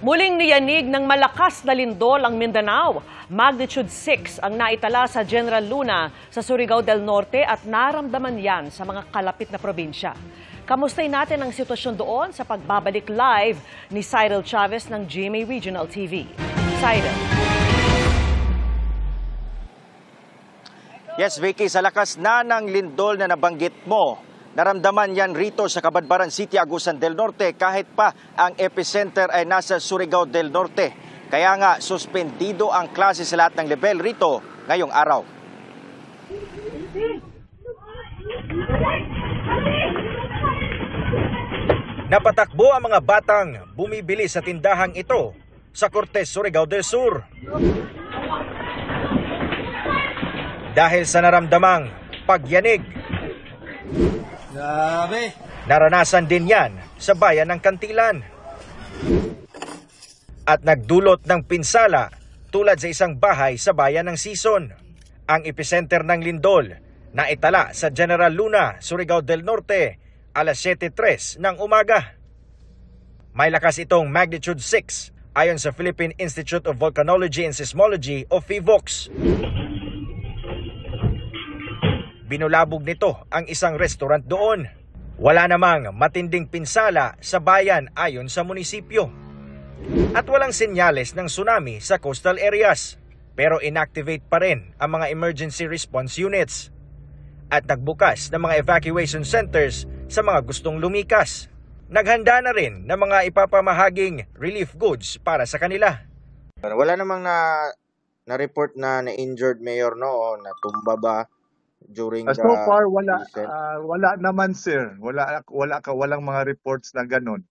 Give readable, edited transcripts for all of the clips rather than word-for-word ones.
Muling niyanig ng malakas na lindol ang Mindanao. Magnitude 6 ang naitala sa General Luna sa Surigao del Norte at naramdaman yan sa mga kalapit na probinsya. Kamustay natin ang sitwasyon doon sa pagbabalik live ni Cyril Chavez ng GMA Regional TV. Cyril. Yes, Vicky, sa lakas na ng lindol na nabanggit mo, naramdaman yan rito sa Cabadbaran City, Agusan del Norte kahit pa ang epicenter ay nasa Surigao del Norte. Kaya nga, suspendido ang klase sa lahat ng level rito ngayong araw. Napatakbo ang mga batang bumibili sa tindahang ito sa Cortes, Surigao del Sur. Dahil sa naramdamang pagyanig. Grabe. Naranasan din yan sa bayan ng Cantilan. At nagdulot ng pinsala tulad sa isang bahay sa bayan ng Sison. Ang epicenter ng lindol na itala sa General Luna, Surigao del Norte, alas 7:03 ng umaga. May lakas itong magnitude 6 ayon sa Philippine Institute of Volcanology and Seismology o PHIVOLCS. Binulabog nito ang isang restaurant doon. Wala namang matinding pinsala sa bayan ayon sa munisipyo. At walang senyales ng tsunami sa coastal areas. Pero inactivate pa rin ang mga emergency response units. At nagbukas ng mga evacuation centers sa mga gustong lumikas. Naghanda na rin ng mga ipapamahaging relief goods para sa kanila. Wala namang na-report na na-injured, Mayor, no? O natumba ba during So far, wala naman, sir. Walang mga reports na ganun.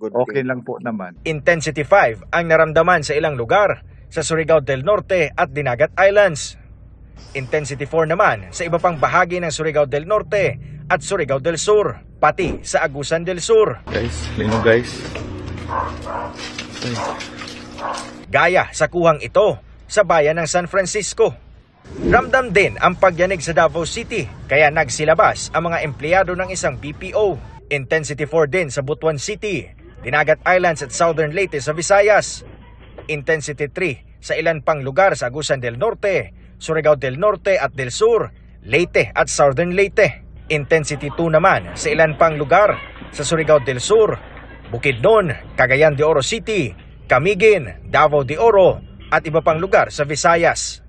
Okay lang po naman. Intensity 5 ang naramdaman sa ilang lugar sa Surigao del Norte at Dinagat Islands. Intensity 4 naman sa iba pang bahagi ng Surigao del Norte at Surigao del Sur, pati sa Agusan del Sur. Guys. Gaya sa kuhang ito sa bayan ng San Francisco. Ramdam din ang pagyanig sa Davao City, kaya nagsilabas ang mga empleyado ng isang BPO. Intensity 4 din sa Butuan City, Dinagat Islands at Southern Leyte sa Visayas. Intensity 3 sa ilan pang lugar sa Agusan del Norte, Surigao del Norte at del Sur, Leyte at Southern Leyte. Intensity 2 naman sa ilan pang lugar sa Surigao del Sur, Bukidnon, Cagayan de Oro City, Camiguin, Davao de Oro at iba pang lugar sa Visayas.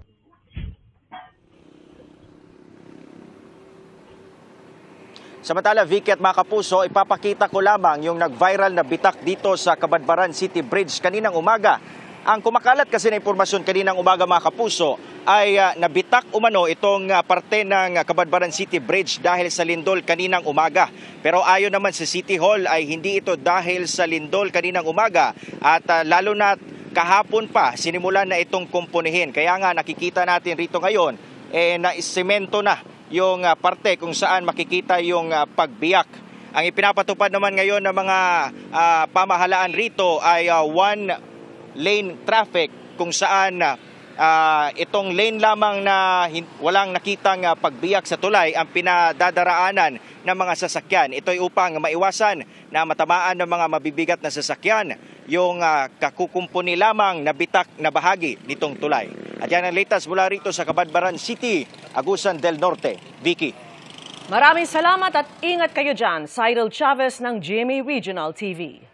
Samantala, Vicky at mga kapuso, ipapakita ko lamang yung nag-viral na bitak dito sa Cabadbaran City Bridge kaninang umaga. Ang kumakalat kasi na impormasyon kaninang umaga, mga kapuso, ay nabitak umano itong parte ng Cabadbaran City Bridge dahil sa lindol kaninang umaga. Pero ayon naman sa City Hall ay hindi ito dahil sa lindol kaninang umaga at lalo na kahapon pa sinimulan na itong kumpunihin. Kaya nga nakikita natin rito ngayon na isemento na yung parte kung saan makikita yung pagbiyak. Ang ipinapatupad naman ngayon ng mga pamahalaan rito ay one-lane traffic kung saan itong lane lamang na walang nakitang pagbiyak sa tulay ang pinadadaraanan ng mga sasakyan. Ito ay upang maiwasan na matamaan ng mga mabibigat na sasakyan yung kakukumpuni lamang na bitak na bahagi nitong tulay. At yan ang latest mula rito sa Cabadbaran City, Agusan del Norte. Vicky. Maraming salamat at ingat kayo dyan. Cyril Chavez ng GMA Regional TV.